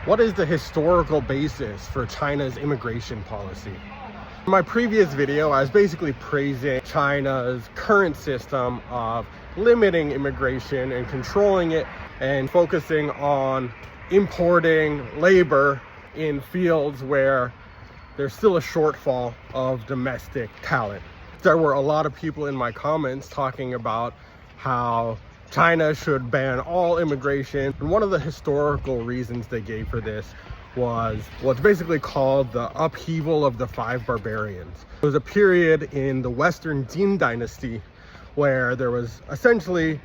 What is the historical basis for China's immigration policy? In my previous video, I was basically praising China's current system of limiting immigration and controlling it and focusing on importing labor in fields where there's still a shortfall of domestic talent. There were a lot of people in my comments talking about how China should ban all immigration. And one of the historical reasons they gave for this was what's basically called the upheaval of the five barbarians. It was a period in the Western Jin dynasty where there was essentially,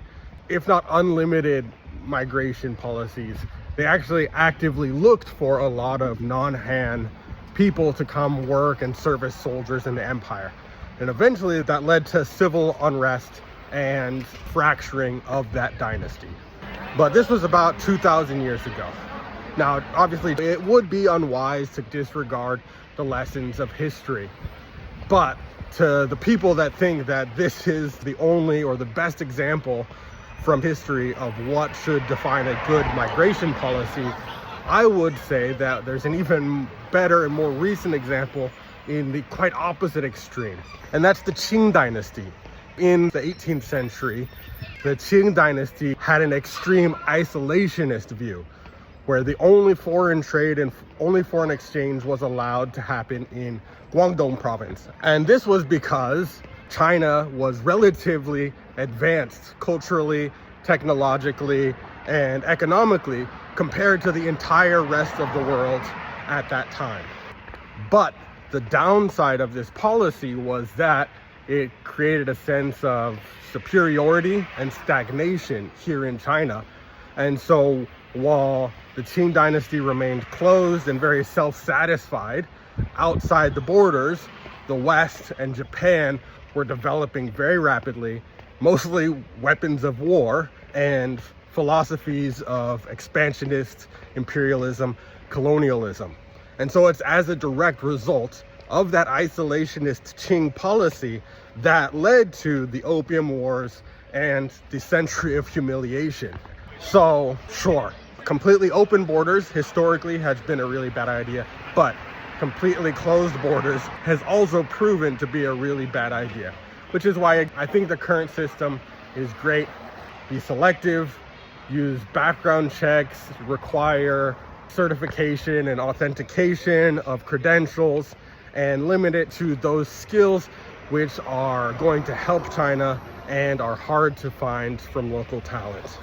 if not unlimited migration policies, they actually actively looked for a lot of non-Han people to come work and serve as soldiers in the empire. And eventually that led to civil unrest and fracturing of that dynasty. But this was about 2,000 years ago. Now, obviously, it would be unwise to disregard the lessons of history. But to the people that think that this is the only or the best example from history of what should define a good migration policy, I would say that there's an even better and more recent example in the quite opposite extreme. And that's the Qing dynasty. In the 18th century, the Qing dynasty had an extreme isolationist view, where the only foreign trade and only foreign exchange was allowed to happen in Guangdong province. And this was because China was relatively advanced culturally, technologically, and economically compared to the entire rest of the world at that time. But the downside of this policy was that it created a sense of superiority and stagnation here in China. And so while the Qing dynasty remained closed and very self-satisfied, outside the borders, the West and Japan were developing very rapidly, mostly weapons of war and philosophies of expansionist imperialism, colonialism. And so it's as a direct result of that isolationist Qing policy that led to the Opium Wars and the Century of Humiliation. So sure, completely open borders historically has been a really bad idea, but completely closed borders has also proven to be a really bad idea, which is why I think the current system is great. Be selective, use background checks, require certification and authentication of credentials, and limit it to those skills which are going to help China and are hard to find from local talent.